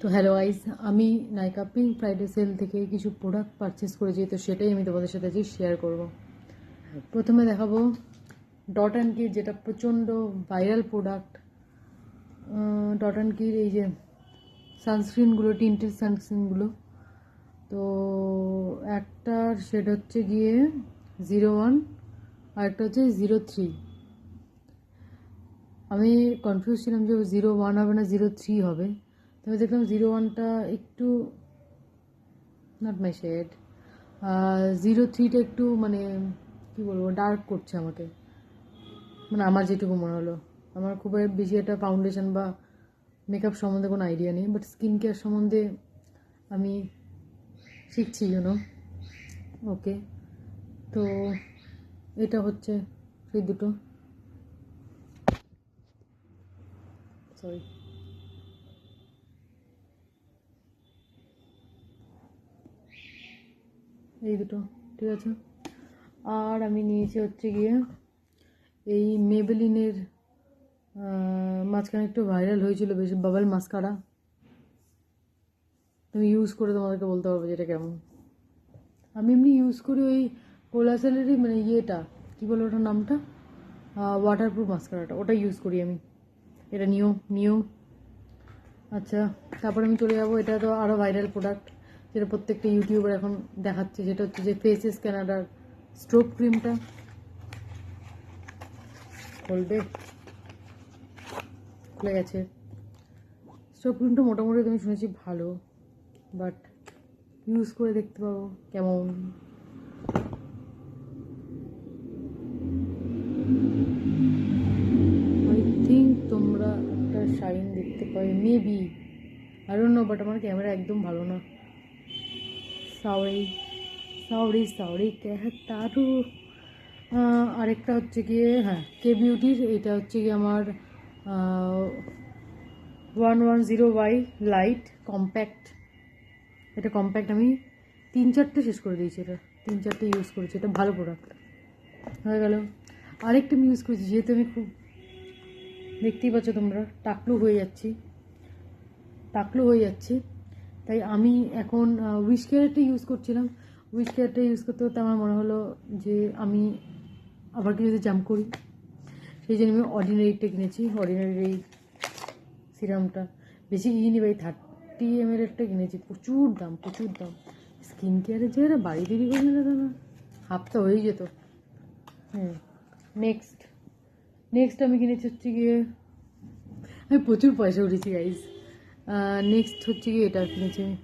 তো hello guys, আমি নাইকা pink Friday sell থেকে কিছু প্রোডাক্ট পারচেস করেছি, তো সেটাই আমি তোমাদের সাথে আজকে শেয়ার করব। প্রথমে দেখাবো ডট অ্যান্ড কির, যেটা প্রচণ্ড ভাইরাল প্রোডাক্ট। ডট অ্যান্ড কির এই যে সানস্ক্রিনগুলো, টিন্টেড সানস্ক্রিনগুলো, তো একটার শেড হচ্ছে গিয়ে 01 আর একটা হচ্ছে 03। আমি কনফিউজ ছিলাম যে 01 হবে না 03 হবে, তবে দেখলাম 01টা একটু নট মাই শেড, 03টা একটু মানে কী বলবো, ডার্ক করছে আমাকে, মানে আমার যেটুকু মনে হলো। আমার খুব বেশি একটা ফাউন্ডেশন বা মেকআপ সম্বন্ধে কোনো আইডিয়া নেই, বাট স্কিন কেয়ার সম্বন্ধে আমি শিখছি, ওকে। তো এটা হচ্ছে সেই দুটো, সরি, এই দুটো, ঠিক আছে। আর আমি নিয়েছি হচ্ছে গিয়ে এই মেবেলিনের মাঝখানে একটু ভাইরাল হয়েছিল বেশি বাবল মাস্কারা। তুমি ইউজ করে তোমাদেরকে বলতে পারবো যেটা কেমন। আমি এমনি ইউজ করি ওই কোলাসেলেরই, মানে ইয়েটা কী বলো ওটার নামটা, ওয়াটারপ্রুফ মাস্কারাটা, ওটা ইউজ করি আমি। এটা নিও। আচ্ছা, তারপরে আমি চলে যাবো, এটা তো আরও ভাইরাল প্রোডাক্ট, যেটা প্রত্যেকটা ইউটিউবার এখন দেখাচ্ছে, যেটা হচ্ছে যে ফেসেস ক্যানাডার স্ট্রোক ক্রিমটা। খুলে গেছে। স্ট্রোক ক্রিমটা মোটামুটি তুমি শুনেছি ভালো, বাট ইউজ করে দেখতে পাবো কেমন। আই থিঙ্ক তোমরা একটা শাইন দেখতে পাবে, maybe, I don't know, but আমার ক্যামেরা একদম ভালো না। Sorry sorry sorry Taru. আরেকটা হচ্ছে গিয়ে, হ্যাঁ, কে বিউটির, এটা হচ্ছে গিয়ে আমার 110Y লাইট কম্প্যাক্ট। এটা কম্প্যাক্ট, আমি 3-4টে শেষ করে দিয়েছি, এটা 3-4টে ইউজ করেছি, এটা ভালো প্রোডাক্ট হয়ে গেল। আরেকটা আমি ইউজ করেছি, যেহেতু আমি খুব, দেখতেই পাচ্ছ তোমরা, টাকলু হয়ে যাচ্ছি, তাই আমি এখন উইশ কেয়ারটা ইউজ করছিলাম। উইশ কেয়ারটা ইউজ করতে করতে আমার মনে হলো যে আমি আবার কি যদি জাম্প করি, সেই জন্য আমি অর্ডিনারিটা কিনেছি। অর্ডিনারির এই সিরামটা বেশি কিনি ভাই, 30 ml একটা কিনেছি, প্রচুর দাম। স্কিন কেয়ারের যে এরা বাড়ি তৈরি করে নিলে দাদা হাফটা হয়ে যেত। নেক্সট আমি কিনেছি হচ্ছে গিয়ে, আমি প্রচুর পয়সা উঠেছি গাইজ। নেক্সট হচ্ছে গিয়ে এটা কিনেছি আমি,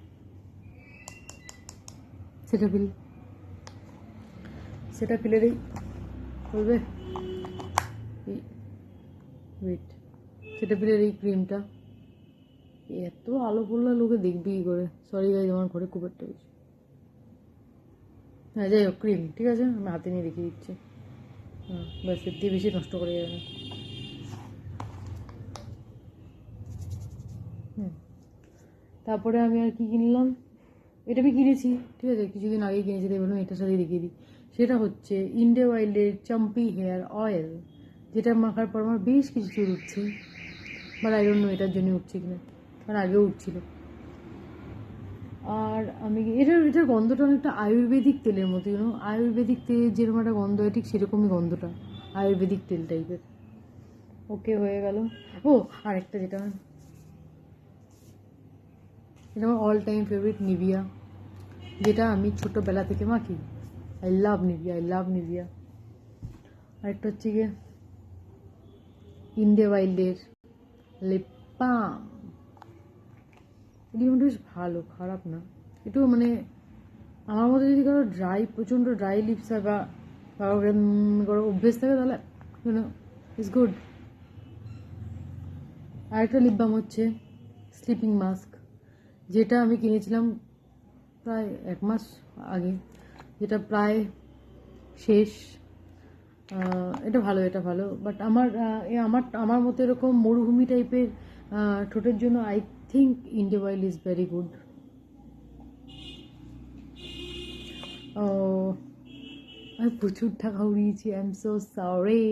সেটাফিলের এই বলবে এই ওয়েট, সেটাফিলের এই ক্রিমটা। এত আলো পড়লে লোকে দেখবি কী করে, সরি গাইজ, আমার ঘরে খুব একটা বেশি। হ্যাঁ, যাই হোক, ক্রিম ঠিক আছে, আমি হাতে নিয়ে দেখিয়ে দিচ্ছি। ব্যাস, এর দিয়ে বেশি নষ্ট করে যাবে না। তারপরে আমি আর কি কিনলাম, এটা আমি কিনেছি, ঠিক আছে, কিছুদিন আগেই কিনেছি, তাই বললাম এটার সাথেই দেখিয়ে দিই। সেটা হচ্ছে ইন্ডিয়া ওয়াইল্ডের চাম্পি হেয়ার অয়েল, যেটা মাখার পর আমার বেশ কিছু চুল উঠছে, বাট আই ডোন্ট নো এটার জন্য উঠছে কিনা, কারণ আগেও উঠছিল। আর আমি এটার গন্ধটা অনেকটা আয়ুর্বেদিক তেলের মতো, আয়ুর্বেদিক তেল যেরকম একটা গন্ধ হয়, ঠিক সেরকমই গন্ধটা, আয়ুর্বেদিক তেল টাইপের। ওকে, হয়ে গেল। ও, আরেকটা যেটা, এটা আমার অল টাইম ফেভারিট, নিভিয়া, যেটা আমি ছোটোবেলা থেকে মাখি। I love Nivea. আরেকটা হচ্ছে গিয়ে ইন্ডিয়া ওয়াইল্ডের লিপ বাম। এটি বেশ ভালো, খারাপ না, একটু মানে আমার মতো যদি কারো প্রচণ্ড ড্রাই লিপস হয় বা কারো অভ্যেস থাকে, তাহলে ইটস গুড। আরেকটা লিপ বাম হচ্ছে স্লিপিং মাস্ক, যেটা আমি কিনেছিলাম প্রায় 1 মাস আগে, যেটা প্রায় শেষ। এটা ভালো, বাট আমার মতো এরকম মরুভূমি টাইপের ঠোঁটের জন্য I think India oil is very good. আমি প্রচুর টাকা উড়িয়েছি, আই এম সো সরি।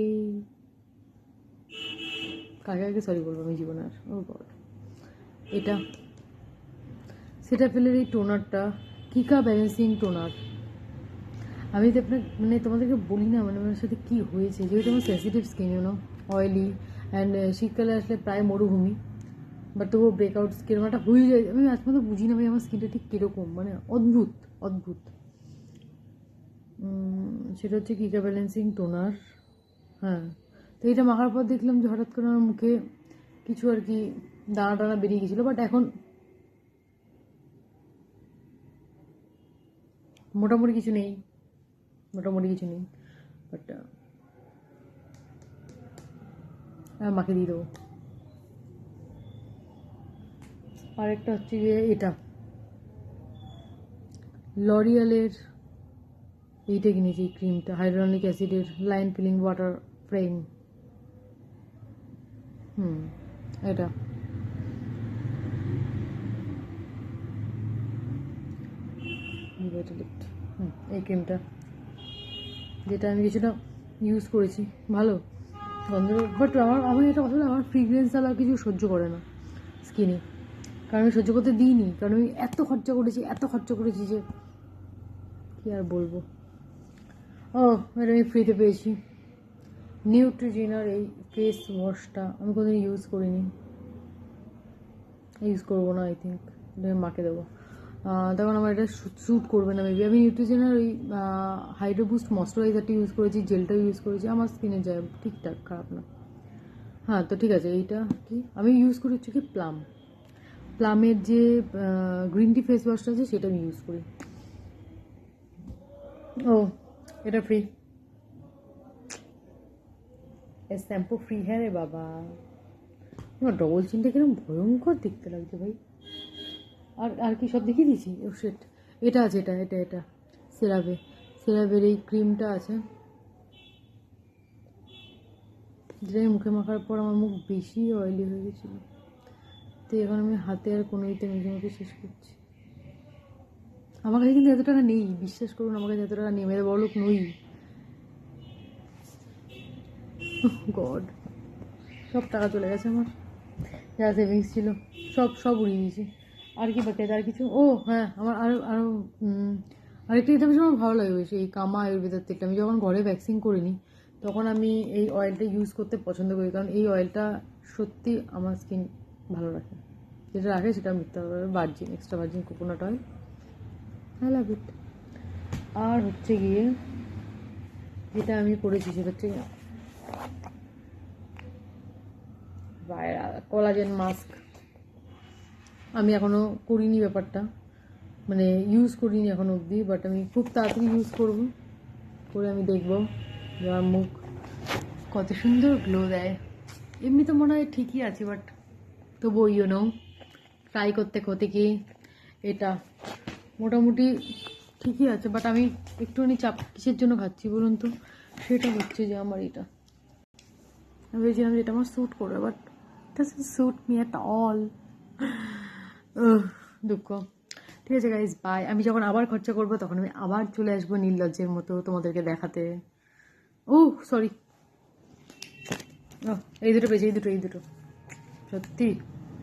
কাকে সরি বলবো আমি জীবনে আর, ও গড। এটা সেটাফিলের এই টোনারটা, কিকা ব্যালেন্সিং টোনার। আমি তো আপনার মানে তোমাদেরকে বলি না মানে আমার সাথে কী হয়েছে, যেহেতু আমার sensitive skin you know, oily and শীতকালে আসলে প্রায় মরুভূমি, বাট তবুও ব্রেকআউট কিরকম একটা হয়ে যায়। আমি আজ পর্যন্ত বুঝি না ভাই আমার স্কিনটা ঠিক কীরকম, মানে অদ্ভুত অদ্ভুত। সেটা হচ্ছে কিকা ব্যালেন্সিং টোনার। হ্যাঁ, তো এটা মাখার পর দেখলাম যে হঠাৎ করে আমার মুখে কিছু আর কি দানা টানা বেরিয়ে গেছিলো, বাট এখন মোটামুটি কিছু নেই, মোটামুটি কিছু নেই। বাট মাকে দিয়ে দেবো। আরেকটা হচ্ছে গিয়ে এটা লরিয়ালের এইটা কিনেছি, ক্রিমটা হাইড্রোনিক অ্যাসিডের লাইন ফিলিং ওয়াটার ফ্রেম। এটা এই ক্রিমটা, যেটা আমি কিছুটা ইউজ করেছি, ভালো গন্ধ। বাট আমার এটা আসলে আমার ফ্রিগ্রেন্স আলা কিছু সহ্য করে না স্কিনে, কারণ আমি সহ্য করতে দিইনি, কারণ আমি এত খরচা করেছি যে কী আর বলবো। ও এটা আমি ফ্রিতে পেয়েছি, নিউট্রিজিনার এই ফেস ওয়াশটা আমি কোনোদিন ইউজ করিনি, ইউজ করবো না আই থিঙ্ক, এটা আমি মাকে দেবো। তখন আমার এটা স্যুট করবে না মেবি। আমি নিউট্রিজেনের ওই হাইড্রো বুস্ট ময়শ্চারাইজারটা ইউজ করেছি, জেলটাও ইউজ করেছি, আমার স্কিনে যায় ঠিকঠাক, খারাপ না। হ্যাঁ তো ঠিক আছে, এইটা কি আমি ইউজ করি হচ্ছে কি প্লামের যে গ্রিন টি ফেস ওয়াশটা আছে সেটা আমি ইউজ করি। ও এটা ফ্রি, শ্যাম্পু ফ্রি। হ্যাঁ রে বাবা, আমার ডবল চিনটা কিরকম ভয়ঙ্কর দেখতে লাগছে ভাই। আর কি সব দেখিয়ে দিয়েছি? ও সেট, এটা আছে, এটা সেরাভের এই ক্রিমটা আছে, যেটা আমি মুখে মাখার পর আমার মুখ বেশি অয়েলি হয়ে গেছিলো, তো এখন আমি হাতে আর কোনো ইতে মেখে শেষ করছি। আমার কাছে কিন্তু এত টাকা নেই, বিশ্বাস করুন, আমার কাছে এত টাকা নেই, মেয়েদের বড় লোক নই। গড, সব টাকা চলে গেছে আমার, যা সেভিংস ছিল সব উড়িয়ে দিয়েছি। আর কি বাকি আছে? আর কিছু? ও হ্যাঁ, আমার আরও আরেকটা এটা বেশি আমার ভালো লাগে বেশি, এই কামা আয়ুর্বেদার তেলটা। আমি যখন ঘরে ভ্যাকসিন করিনি তখন আমি এই অয়েলটা ইউজ করতে পছন্দ করি, কারণ এই অয়েলটা সত্যি আমার স্কিন ভালো রাখে। যেটা রাখে সেটা মিথ্যা virgin, extra virgin coconut oil, I love it. আর হচ্ছে গিয়ে যেটা আমি করেছি সেটা হচ্ছে কোলাজেন মাস্ক। আমি এখনও করিনি ব্যাপারটা, মানে ইউজ করিনি এখনো অবধি, বাট আমি খুব তাড়াতাড়ি ইউজ করবো, করে আমি দেখবো যে আমার মুখ কত সুন্দর গ্লো দেয়। এমনি তো মনে হয় ঠিকই আছে, বাট তবুও ইউনো ট্রাই করতে কি এটা মোটামুটি ঠিকই আছে, বাট আমি একটুখানি চাপ কিসের জন্য খাচ্ছি বলুন তো? সেটা হচ্ছে যে আমার এটা আমি ভেবেছিলাম যে এটা আমার স্যুট করবে, but doesn't suit me at all. দুঃখ। ঠিক আছে গাইজ, বাই। আমি যখন আবার খরচা করবো তখন আমি আবার চলে আসবো নির্লজ্জের মতো তোমাদেরকে দেখাতে। ও সরি, এই দুটো পেয়েছি, এই দুটো সত্যি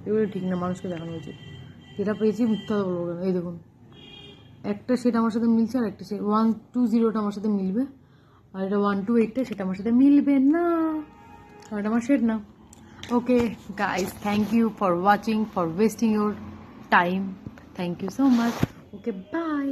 এগুলো ঠিক না, মানুষকে দেখানো উচিত। যেটা পেয়েছি মিথ্যা বলবো কেন? এই দেখুন, একটা সেটা আমার সাথে মিলছে, আর একটা 120টা আমার সাথে মিলবে, আর এটা 128টা সেটা আমার সাথে মিলবে না, কারণ এটা আমার শেড না। Okay guys, thank you for watching, for wasting your time, thank you so much. Okay by.